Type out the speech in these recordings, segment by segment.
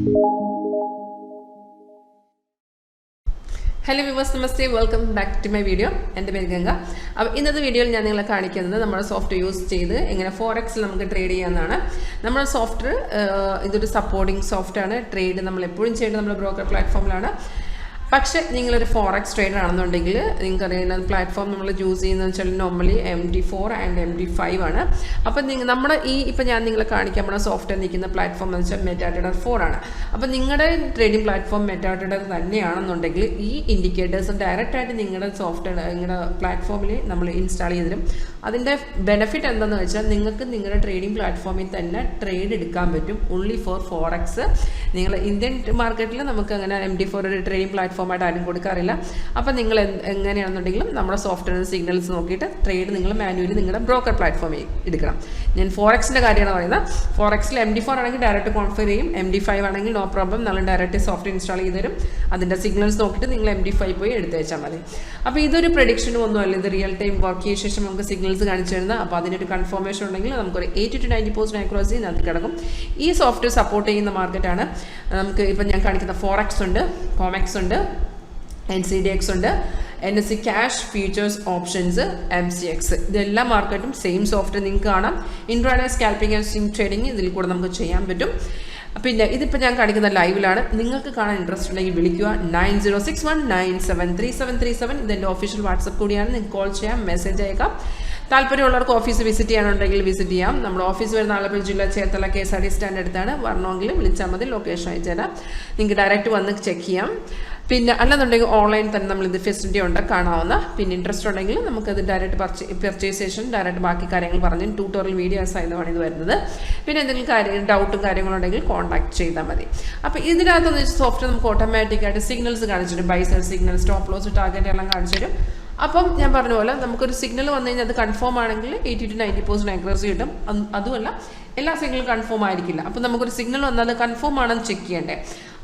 Hello viewers, namaste, welcome back to my video. എൻ്റെ പേര് ഗംഗ. അപ്പോൾ ഇന്നത്തെ വീഡിയോയിൽ ഞാൻ നിങ്ങളെ കാണിക്കുന്നത് നമ്മുടെ സോഫ്റ്റ്വെയർ യൂസ് ചെയ്ത് എങ്ങനെ ഫോറക്സിൽ നമുക്ക് ട്രേഡ് ചെയ്യാമെന്നാണ്. നമ്മുടെ സോഫ്റ്റ്വെയർ ഇതൊരു സപ്പോർട്ടിംഗ് സോഫ്റ്റ്വെയർ ആണ്. ട്രേഡ് നമ്മൾ എപ്പോഴും ചെയ്യുന്നത് നമ്മുടെ ബ്രോക്കർ പ്ലാറ്റ്ഫോമിലാണ്. പക്ഷേ നിങ്ങളൊരു ഫോറക്സ് ട്രേഡർ ആണെന്നുണ്ടെങ്കിൽ നിങ്ങൾക്കറിയാം പ്ലാറ്റ്ഫോം നമ്മൾ യൂസ് ചെയ്യുന്നതെന്ന് വെച്ചാൽ നോർമലി MT4 ആൻഡ് MT5 ആണ്. അപ്പം നമ്മുടെ ഇപ്പം ഞാൻ നിങ്ങളെ കാണിക്കാൻ നമ്മുടെ സോഫ്റ്റ്വെയർ നിൽക്കുന്ന പ്ലാറ്റ്ഫോം എന്ന് വെച്ചാൽ 𝐻𝐻 4 ആണ്. അപ്പം നിങ്ങളുടെ ട്രേഡിംഗ് പ്ലാറ്റ്ഫോം 𝐻𝐻 തന്നെയാണെന്നുണ്ടെങ്കിൽ ഈ ഇൻഡിക്കേറ്റേഴ്സ് ഡയറക്റ്റായിട്ട് നിങ്ങളുടെ സോഫ്റ്റ്വെയർ നിങ്ങളുടെ പ്ലാറ്റ്ഫോമിൽ നമ്മൾ ഇൻസ്റ്റാൾ ചെയ്ത് തരും. അതിൻ്റെ ബെനിഫിറ്റ് എന്താണെന്ന് വെച്ചാൽ നിങ്ങൾക്ക് നിങ്ങളുടെ ട്രേഡിംഗ് പ്ലാറ്റ്ഫോമിൽ തന്നെ ട്രേഡ് എടുക്കാൻ പറ്റും. Only for forex. നിങ്ങൾ ഇന്ത്യൻ മാർക്കറ്റിൽ നമുക്ക് അങ്ങനെ MT4 ഒരു ട്രേഡിംഗ് പ്ലാറ്റ്ഫോമായിട്ട് ആരും കൊടുക്കാറില്ല. അപ്പം നിങ്ങൾ എങ്ങനെയാണെന്നുണ്ടെങ്കിലും നമ്മുടെ സോഫ്റ്റ്വെയർ സിഗ്നൽസ് നോക്കിയിട്ട് ട്രേഡ് നിങ്ങൾ മാനുവലി നിങ്ങളുടെ ബ്രോക്കർ പ്ലാറ്റ്ഫോമിൽ എടുക്കണം. ഞാൻ ഫോറക്സിൻ്റെ കാര്യമാണ് പറയുന്നത്. ഫോറക്സിൽ MT4 ആണെങ്കിൽ ഡയറക്റ്റ് കോൺഫിഗർ ചെയ്യും. MT5 ആണെങ്കിൽ നോ പ്രോബ്ലം, നമ്മൾ ഡയറക്റ്റ് സോഫ്റ്റ്വെയർ ഇൻസ്റ്റാൾ ചെയ്ത് തരും. അതിൻ്റെ സിഗ്നൽസ് നോക്കിയിട്ട് നിങ്ങൾ MT5 പോയി എടുത്ത് വെച്ചാൽ മതി. അപ്പോൾ ഇതൊരു പ്രഡിക്ഷനും ഒന്നുമല്ല, ഇത് റിയൽ ടൈം വർക്ക് ചെയ്ത ശേഷം നമുക്ക് സിഗ്നൽസ് കാണിച്ചു തരുന്നത്. അപ്പോൾ അതിനൊരു കൺഫർമേഷൻ ഉണ്ടെങ്കിൽ നമുക്കൊരു 80 to 90% ആക്യുറസി അതിനകത്ത് കിടക്കും. ഈ സോഫ്റ്റ്വെയർ സപ്പോർട്ട് ചെയ്യുന്ന മാർക്കറ്റാണ്. നമുക്ക് ഇപ്പം ഞാൻ കാണിക്കുന്ന ഫോറക്സ് ഉണ്ട്, കോമെക്സ് ഉണ്ട്, NCDEX ഉണ്ട്, NSE cash futures options, MCX. ഇതെല്ലാ മാർക്കറ്റും സെയിം സോഫ്റ്റ്വെയർ നിങ്ങൾക്ക് കാണാം. Intraday scalping and swing trading ഇതിൽ കൂടെ നമുക്ക് ചെയ്യാൻ പറ്റും. പിന്നെ ഇതിപ്പോൾ ഞാൻ കാണിക്കുന്ന ലൈവിലാണ്. നിങ്ങൾക്ക് കാണാൻ ഇൻട്രസ്റ്റ് ഉണ്ടെങ്കിൽ വിളിക്കുക 9061973737. ഇതെൻ്റെ ഒഫീഷ്യൽ വാട്സപ്പ് കൂടിയാണ്. നിങ്ങൾക്ക് കോൾ ചെയ്യാം, മെസ്സേജ് അയക്കാം. താല്പര്യമുള്ളവർക്ക് ഓഫീസ് വിസിറ്റ് ചെയ്യാനുണ്ടെങ്കിൽ വിസിറ്റ് ചെയ്യാം. നമ്മുടെ ഓഫീസ് വരുന്ന ആലപ്പുഴ ജില്ല ചേർത്തല KSRTC സ്റ്റാൻഡ് അടുത്താണ്. വരണമെങ്കിൽ വിളിച്ചാൽ മതി, ലൊക്കേഷൻ അയച്ചു തരാം. നിങ്ങൾക്ക് ഡയറക്റ്റ് വന്ന് ചെക്ക് ചെയ്യാം. പിന്നെ അല്ലെന്നുണ്ടെങ്കിൽ ഓൺലൈൻ തന്നെ നമ്മളിത് ഫെസിലിറ്റി ഉണ്ട് കാണാവുന്ന. പിന്നെ ഇൻട്രസ്റ്റ് ഉണ്ടെങ്കിൽ നമുക്കത് ഡയറക്റ്റ് പർച്ചേസേഷൻ ഡയറക്റ്റ് ബാക്കി കാര്യങ്ങൾ പറഞ്ഞ് ട്യൂട്ടോറിയൽ വീഡിയോസ് ആയതുമാണ് ഇത് വരുന്നത്. പിന്നെ എന്തെങ്കിലും ഡൗട്ടും കാര്യങ്ങളുണ്ടെങ്കിൽ കോൺടാക്ട് ചെയ്താൽ മതി. അപ്പോൾ ഇതിനകത്തെന്ന് വെച്ചാൽ സോഫ്റ്റ്വെയർ നമുക്ക് ഓട്ടോമാറ്റിക്കായിട്ട് സിഗ്നൽസ് കാണിച്ചു തരും. Buy sell signal, stop loss, target എല്ലാം കാണിച്ചു തരും. അപ്പം ഞാൻ പറഞ്ഞ പോലെ നമുക്കൊരു സിഗ്നൽ വന്നു കഴിഞ്ഞാൽ അത് കൺഫേം ആണെങ്കിൽ 80 to 90% ആക്യുറസി കിട്ടും. അതുമല്ല എല്ലാ സിഗ്നലും കൺഫേം ആയിരിക്കില്ല. അപ്പം നമുക്കൊരു സിഗ്നൽ വന്നാൽ അത് കൺഫേം ആണെന്ന് ചെക്ക് ചെയ്യണ്ടേ.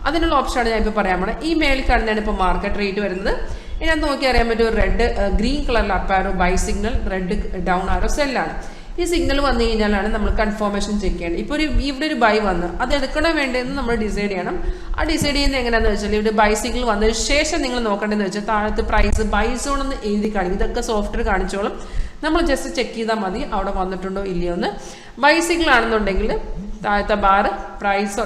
അതിനുള്ള ഓപ്ഷനാണ് ഞാൻ ഇപ്പോൾ പറയാൻ പോണത്. ഈ മേളിൽ കാണുന്നതാണ് ഇപ്പോൾ മാർക്കറ്റ് റേറ്റ് വരുന്നത്. ഇതിനകത്ത് നോക്കി അറിയാൻ പറ്റും റെഡ് ഗ്രീൻ കളറിൽ up arrow by signal, red down arrow സെല്ലാണ്. ഈ സിഗ്നൽ വന്നു കഴിഞ്ഞാലാണ് നമ്മൾ കൺഫർമേഷൻ ചെക്ക് ചെയ്യേണ്ടത്. ഇപ്പോൾ ഇവിടെ ഒരു ബൈ വന്ന് അത് എടുക്കണോ വേണ്ടതെന്ന് നമ്മൾ ഡിസൈഡ് ചെയ്യണം. ആ ഡിസൈഡ് ചെയ്യുന്നത് എങ്ങനെയാണെന്ന് വെച്ചാൽ ഇവിടെ ബൈ സിഗ്നൽ വന്നതിന് ശേഷം നിങ്ങൾ നോക്കേണ്ടതെന്ന് വെച്ചാൽ താഴത്ത് പ്രൈസ് ബൈ സോൺ എന്ന് എഴുതി കാണിക്കും. ഇതൊക്കെ സോഫ്റ്റ്വെയർ കാണിച്ചോളും. നമ്മൾ ജസ്റ്റ് ചെക്ക് ചെയ്താൽ മതി അവിടെ വന്നിട്ടുണ്ടോ ഇല്ലയോ എന്ന്. ബൈ സിഗ്നൽ ആണെന്നുണ്ടെങ്കിൽ താഴത്തെ ബാർ പ്രൈസ്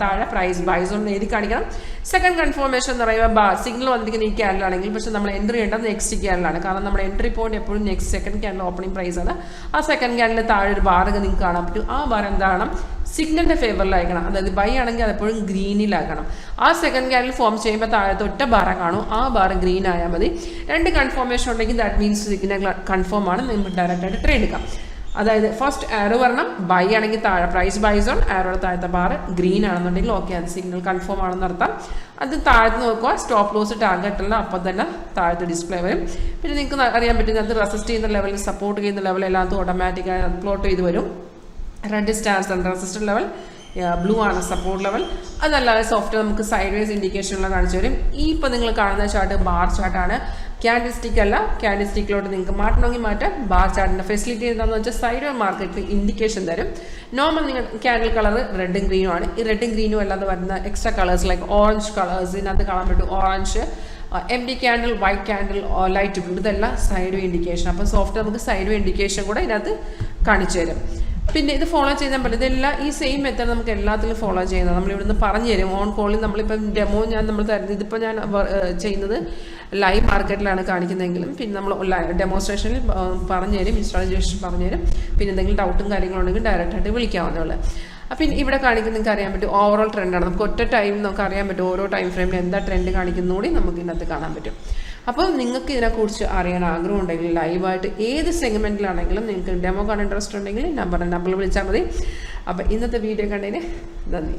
താഴെ പ്രൈസ് ബൈ സോൺ എന്ന് എഴുതി കാണിക്കണം. സെക്കൻഡ് കൺഫർമേഷൻ എന്ന് പറയുമ്പോൾ സിഗ്നൽ വന്നിരിക്കുന്ന ഈ ക്യാൻഡിലാണെങ്കിൽ പക്ഷേ നമ്മൾ എൻട്രി ചെയ്യേണ്ടത് നെക്സ്റ്റ് ക്യാൻഡിലാണ്. കാരണം നമ്മുടെ എൻട്രി പോയിന്റ് എപ്പോഴും next second candle opening price ആണ്. ആ സെക്കൻഡ് ക്യാൻഡിൽ താഴെ ഒരു ബാർ നിങ്ങൾക്ക് കാണാൻ പറ്റും. ആ ബാർ എന്താണ് സിഗ്നലിൻ്റെ ഫേവറിലായിരിക്കണം. അതായത് ബൈ ആണെങ്കിൽ അതെപ്പോഴും ഗ്രീനിലാക്കണം. ആ സെക്കൻഡ് ക്യാൻഡിൽ ഫോം ചെയ്യുമ്പോൾ താഴത്തെ ഒറ്റ ബാറ കാണും. ആ ബാർ ഗ്രീൻ ആയാൽ മതി. രണ്ട് കൺഫർമേഷൻ ഉണ്ടെങ്കിൽ ദാറ്റ് മീൻസ് സിഗ്നൽ കൺഫേം ആണ്, നിങ്ങൾക്ക് ഡയറക്റ്റായിട്ട് ട്രേഡ് എടുക്കാം. അതായത് ഫസ്റ്റ് ആരോ വരണം, ബൈ ആണെങ്കിൽ താഴെ പ്രൈസ് ബൈ സോൺ, ആരോടെ താഴത്തെ ബാർ ഗ്രീൻ ആണെന്നുണ്ടെങ്കിൽ ഓക്കെ അത് സിഗ്നൽ കൺഫേം ആണെന്ന് അർത്ഥം. അത് താഴത്ത് നോക്കുക, സ്റ്റോപ്പ് ലോസ് ടാർഗറ്റ് എല്ലാം അപ്പം തന്നെ താഴത്തെ ഡിസ്പ്ലേ വരും. പിന്നെ നിങ്ങൾക്ക് അറിയാൻ പറ്റും അത് റെസിസ്റ്റ് ചെയ്യുന്ന ലെവൽ, സപ്പോർട്ട് ചെയ്യുന്ന ലെവൽ എല്ലാത്തും ഓട്ടോമാറ്റിക്കായി പ്ലോട്ട് ചെയ്ത് വരും. റെഡ് സ്റ്റാർസ് ആണ് റെസിസ്റ്റർ ലെവൽ, ബ്ലൂ ആണ് സപ്പോർട്ട് ലെവൽ. അതല്ലാതെ സോഫ്റ്റ്വെയർ നമുക്ക് സൈഡ് വേസ് ഇൻഡിക്കേഷനുള്ള കാണിച്ചു തരും. ഈ ഇപ്പോൾ നിങ്ങൾ കാണുന്ന ചാർട്ട് ബാർ ചാർട്ടാണ്, ക്യാൻഡിൽ അല്ല. ക്യാൻഡിൽ നിങ്ങൾക്ക് മാറ്റണമെങ്കിൽ മാറ്റാം. ബാർ ചാർട്ടിൻ്റെ ഫെസിലിറ്റി എന്താണെന്ന് വെച്ചാൽ സൈഡ് വേ മാർക്കറ്റിൽ ഇൻഡിക്കേഷൻ തരും. നോർമൽ നിങ്ങൾ ക്യാൻഡിൽ കളർ റെഡും ഗ്രീനും ആണ്. ഈ റെഡും ഗ്രീനും അല്ലാതെ വരുന്ന extra colours like orange colours ഇതിനകത്ത് കാണാൻ പറ്റും. Orange, MD candle, white candle, light blue, ഇതെല്ലാം സൈഡ് വേ ഇൻഡിക്കേഷൻ. അപ്പോൾ സോഫ്റ്റ്വെയർ നമുക്ക് സൈഡ് വേ ഇൻഡിക്കേഷൻ കൂടെ ഇതിനകത്ത് കാണിച്ചു തരും. പിന്നെ ഇത് ഫോളോ ചെയ്താൽ പറ്റും. ഇതെല്ലാം ഈ സെയിം മെത്തേഡ് നമുക്ക് എല്ലാത്തിലും ഫോളോ ചെയ്യുന്നത്. നമ്മളിവിടുന്ന് പറഞ്ഞു തരും. ഓൺ കോളിൽ നമ്മളിപ്പം ഡെമോ നമ്മൾ തരുന്നത്. ഇതിപ്പോൾ ഞാൻ ചെയ്യുന്നത് ലൈവ് മാർക്കറ്റിലാണ് കാണിക്കുന്നതെങ്കിലും പിന്നെ നമ്മൾ ഡെമോൺസ്ട്രേഷനിൽ പറഞ്ഞു തരും, ഇൻസ്റ്റാളേഷൻ പറഞ്ഞു തരും. പിന്നെ എന്തെങ്കിലും ഡൗട്ടും കാര്യങ്ങളുണ്ടെങ്കിൽ ഡയറക്റ്റായിട്ട് വിളിക്കാവുന്നതാണ്. അപ്പം ഇവിടെ കാണിക്കുന്ന നിങ്ങൾക്ക് അറിയാൻ പറ്റും ഓവറോൾ ട്രെൻഡാണ്. നമുക്ക് ഒറ്റ ടൈം നമുക്ക് അറിയാൻ പറ്റും ഓരോ ടൈം ഫ്രെയിമിൽ എന്താ ട്രെൻഡ് കാണിക്കുന്നതുകൂടി നമുക്ക് ഇതിനകത്ത് കാണാൻ പറ്റും. അപ്പോൾ നിങ്ങൾക്ക് ഇതിനെക്കുറിച്ച് അറിയാൻ ആഗ്രഹം ഉണ്ടെങ്കിൽ ലൈവായിട്ട് ഏത് സെഗ്മെൻറ്റിലാണെങ്കിലും നിങ്ങൾക്ക് ഡെമോ കാണാൻ ഇൻട്രസ്റ്റ് ഉണ്ടെങ്കിൽ നമ്പറിൽ വിളിച്ചാൽ മതി. അപ്പോൾ ഇന്നത്തെ വീഡിയോ കണ്ടതിന് നന്ദി.